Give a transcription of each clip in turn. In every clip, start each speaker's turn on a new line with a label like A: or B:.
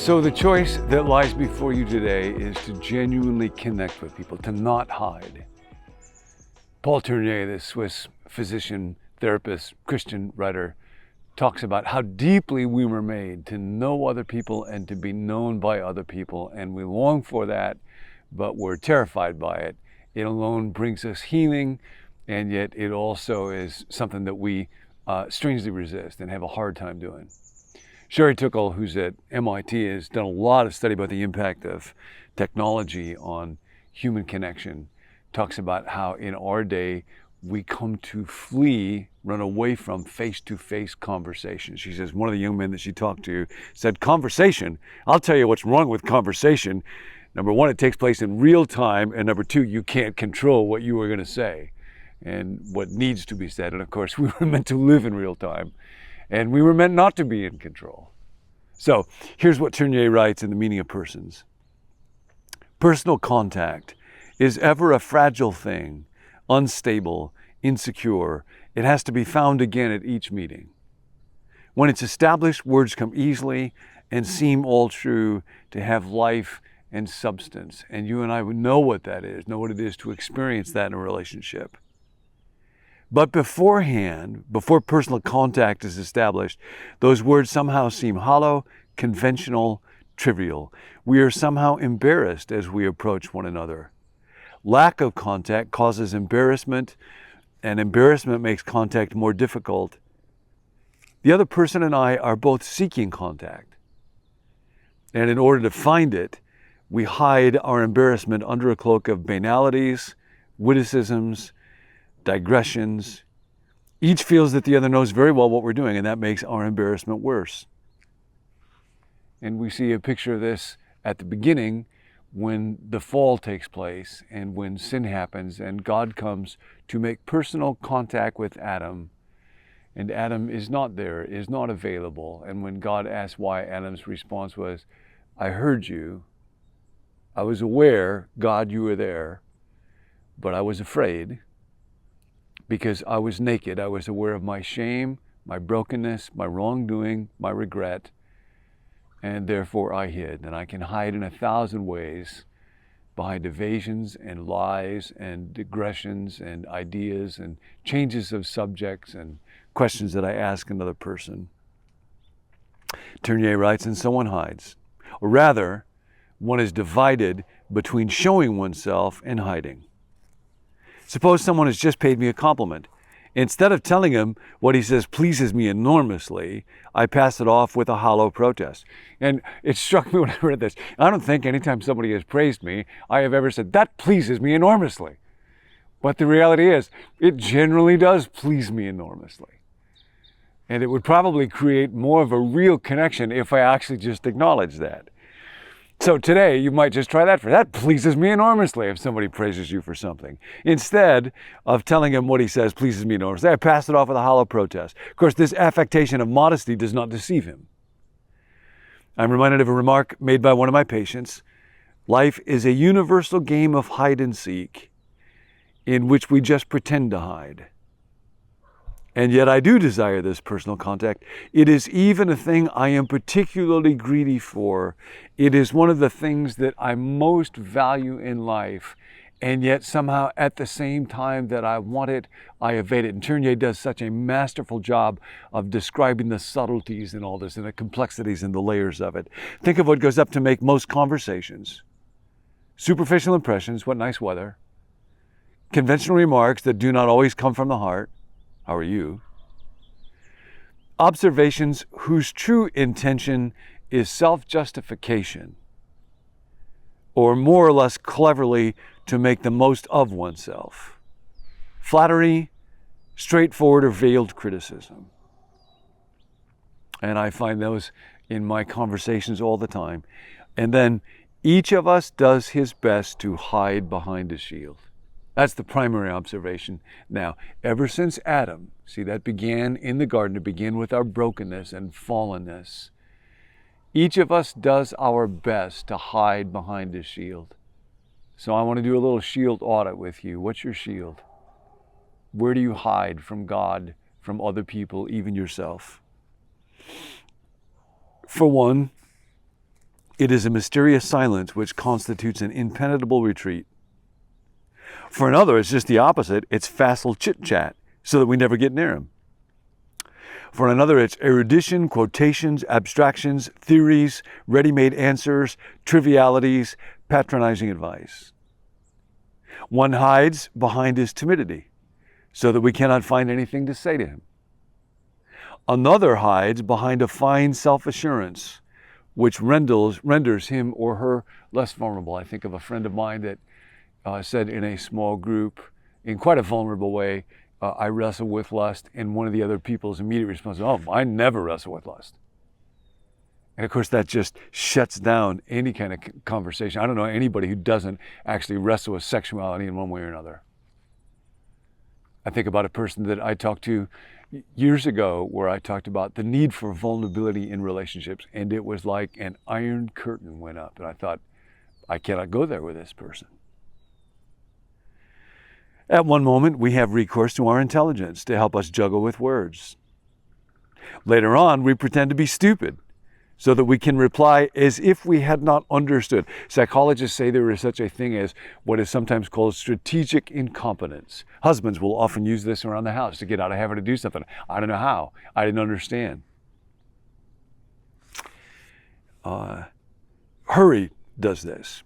A: So the choice that lies before you today is to genuinely connect with people, to not hide. Paul Tournier, the Swiss physician, therapist, Christian writer, talks about how deeply we were made to know other people and to be known by other people. And we long for that, but we're terrified by it. It alone brings us healing, and yet it also is something that we strangely resist and have a hard time doing. Sherry Tuchel, who's at MIT, has done a lot of study about the impact of technology on human connection. Talks about how in our day we come to flee, run away from face-to-face conversations. She says one of the young men that she talked to said, conversation, I'll tell you what's wrong with conversation. Number one, it takes place in real time, and number two, you can't control what you are going to say and what needs to be said. And of course, we were meant to live in real time, and we were meant not to be in control. So here's what Tournier writes in The Meaning of Persons. Personal contact is ever a fragile thing, unstable, insecure. It has to be found again at each meeting. When it's established, words come easily and seem all true, to have life and substance. And you and I would know what that is, know what it is to experience that in a relationship. But beforehand, before personal contact is established, those words somehow seem hollow, conventional, trivial. We are somehow embarrassed as we approach one another. Lack of contact causes embarrassment, and embarrassment makes contact more difficult. The other person and I are both seeking contact. And in order to find it, we hide our embarrassment under a cloak of banalities, witticisms, digressions. Each feels that the other knows very well what we're doing, and that makes our embarrassment worse. And we see a picture of this at the beginning when the fall takes place and when sin happens and God comes to make personal contact with Adam. And Adam is not there, is not available. And when God asked why, Adam's response was, I heard you. I was aware, God, you were there, but I was afraid. Because I was naked. I was aware of my shame, my brokenness, my wrongdoing, my regret, and therefore I hid. And I can hide in 1,000 ways behind evasions and lies and digressions and ideas and changes of subjects and questions that I ask another person. Tournier writes, and so one hides. Or rather, one is divided between showing oneself and hiding. Suppose someone has just paid me a compliment. Instead of telling him what he says pleases me enormously, I pass it off with a hollow protest. And it struck me when I read this. I don't think anytime somebody has praised me, I have ever said, that pleases me enormously. But the reality is, it generally does please me enormously. And it would probably create more of a real connection if I actually just acknowledge that. So today, you might just try that. That pleases me enormously if somebody praises you for something. Instead of telling him what he says pleases me enormously, I pass it off with a hollow protest. Of course, this affectation of modesty does not deceive him. I'm reminded of a remark made by one of my patients. Life is a universal game of hide and seek in which we just pretend to hide. And yet I do desire this personal contact. It is even a thing I am particularly greedy for. It is one of the things that I most value in life. And yet somehow at the same time that I want it, I evade it. And Tournier does such a masterful job of describing the subtleties in all this and the complexities and the layers of it. Think of what goes up to make most conversations. Superficial impressions, what nice weather. Conventional remarks that do not always come from the heart. How are you? Observations whose true intention is self-justification, or more or less cleverly to make the most of oneself. Flattery, straightforward or veiled criticism. And I find those in my conversations all the time. And then each of us does his best to hide behind a shield. That's the primary observation. Now, ever since Adam, see, that began in the garden, to begin with our brokenness and fallenness. Each of us does our best to hide behind a shield. So I want to do a little shield audit with you. What's your shield? Where do you hide from God, from other people, even yourself? For one, It is a mysterious silence which constitutes an impenetrable retreat. For another, it's just the opposite. It's facile chit-chat, so that we never get near him. For another, it's erudition, quotations, abstractions, theories, ready-made answers, trivialities, patronizing advice. One hides behind his timidity, so that we cannot find anything to say to him. Another hides behind a fine self-assurance, which renders him or her less vulnerable. I think of a friend of mine that said in a small group, in quite a vulnerable way, I wrestle with lust, and one of the other people's immediate response is, oh, I never wrestle with lust. And of course, that just shuts down any kind of conversation. I don't know anybody who doesn't actually wrestle with sexuality in one way or another. I think about a person that I talked to years ago where I talked about the need for vulnerability in relationships, and it was like an iron curtain went up, and I thought, I cannot go there with this person. At one moment, we have recourse to our intelligence to help us juggle with words. Later on, we pretend to be stupid so that we can reply as if we had not understood. Psychologists say there is such a thing as what is sometimes called strategic incompetence. Husbands will often use this around the house to get out of having to do something. I don't know how. I didn't understand. Hurry does this.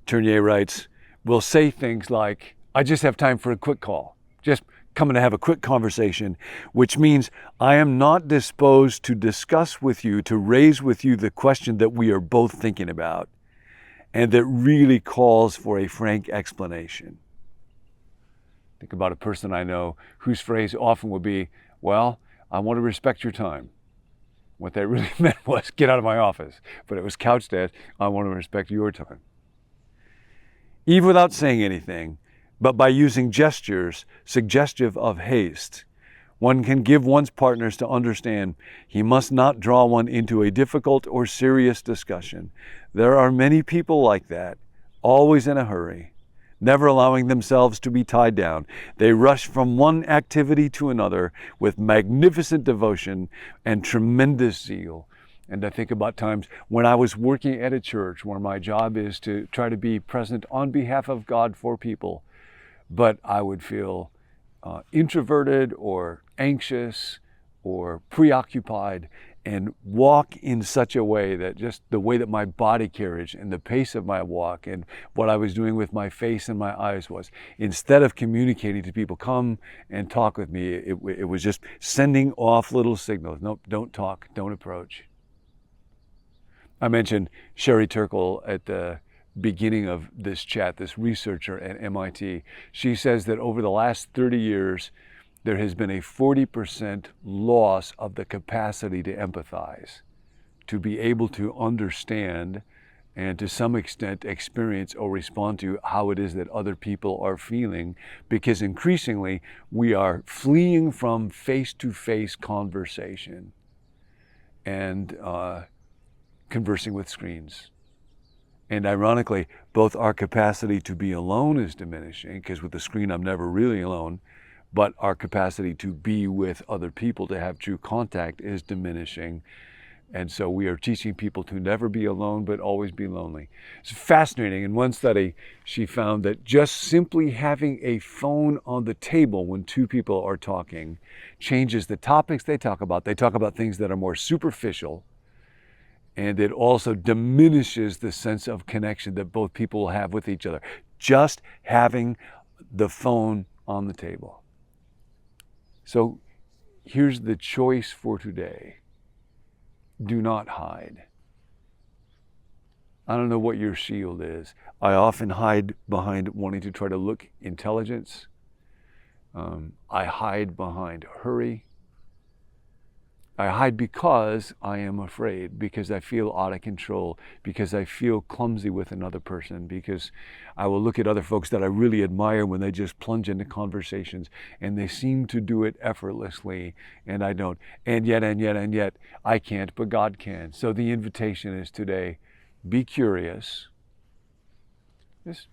A: Tournier writes, we'll say things like, I just have time for a quick call. Just coming to have a quick conversation, which means I am not disposed to discuss with you, to raise with you the question that we are both thinking about, and that really calls for a frank explanation. Think about a person I know whose phrase often would be, well, I want to respect your time. What that really meant was, get out of my office. But it was couched as, I want to respect your time. Even without saying anything, but by using gestures suggestive of haste, one can give one's partners to understand he must not draw one into a difficult or serious discussion. There are many people like that, always in a hurry, never allowing themselves to be tied down. They rush from one activity to another with magnificent devotion and tremendous zeal. And I think about times when I was working at a church where my job is to try to be present on behalf of God for people, but I would feel introverted or anxious or preoccupied and walk in such a way that just the way that my body carriage and the pace of my walk and what I was doing with my face and my eyes was, instead of communicating to people, come and talk with me, it was just sending off little signals. Nope, don't talk, don't approach. I mentioned Sherry Turkle at the beginning of this chat, this researcher at MIT. She says that over the last 30 years, there has been a 40% loss of the capacity to empathize, to be able to understand and to some extent experience or respond to how it is that other people are feeling, because increasingly we are fleeing from face-to-face conversation and conversing with screens. And ironically, both our capacity to be alone is diminishing, because with the screen I'm never really alone, but our capacity to be with other people, to have true contact, is diminishing. And so we are teaching people to never be alone, but always be lonely. It's fascinating. In one study, she found that just simply having a phone on the table when two people are talking changes the topics they talk about. They talk about things that are more superficial, and it also diminishes the sense of connection that both people have with each other. Just having the phone on the table. So here's the choice for today. Do not hide. I don't know what your shield is. I often hide behind wanting to try to look intelligence. I hide behind hurry. I hide because I am afraid, because I feel out of control, because I feel clumsy with another person, because I will look at other folks that I really admire when they just plunge into conversations and they seem to do it effortlessly and I don't. And yet, I can't, but God can. So the invitation is today, be curious. Just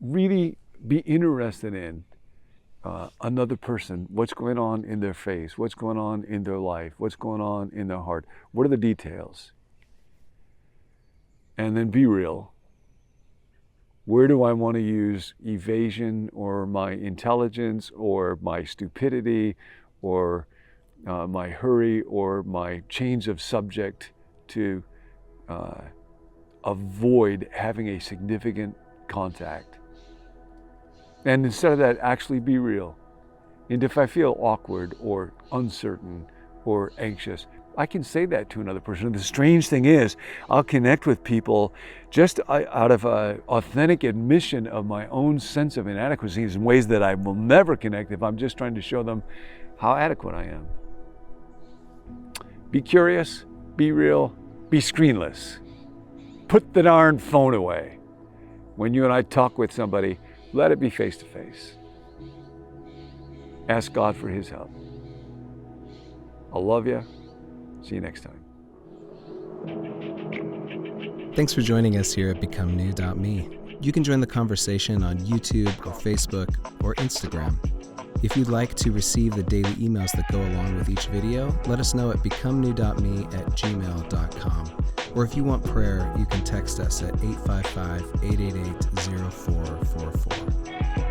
A: really be interested in another person, what's going on in their face, what's going on in their life, what's going on in their heart, what are the details? and then be real. Where do I want to use evasion or my intelligence or my stupidity or my hurry or my change of subject to avoid having a significant contact? And instead of that, actually be real. And if I feel awkward or uncertain or anxious, I can say that to another person. The strange thing is, I'll connect with people just out of an authentic admission of my own sense of inadequacies in ways that I will never connect if I'm just trying to show them how adequate I am. Be curious, be real, be screenless. Put the darn phone away. When you and I talk with somebody, let it be face to face. Ask God for His help. I love you. See you next time.
B: Thanks for joining us here at BecomeNew.me. You can join the conversation on YouTube or Facebook or Instagram. If you'd like to receive the daily emails that go along with each video, let us know at becomenew.me@gmail.com. Or if you want prayer, you can text us at 855-888-0444.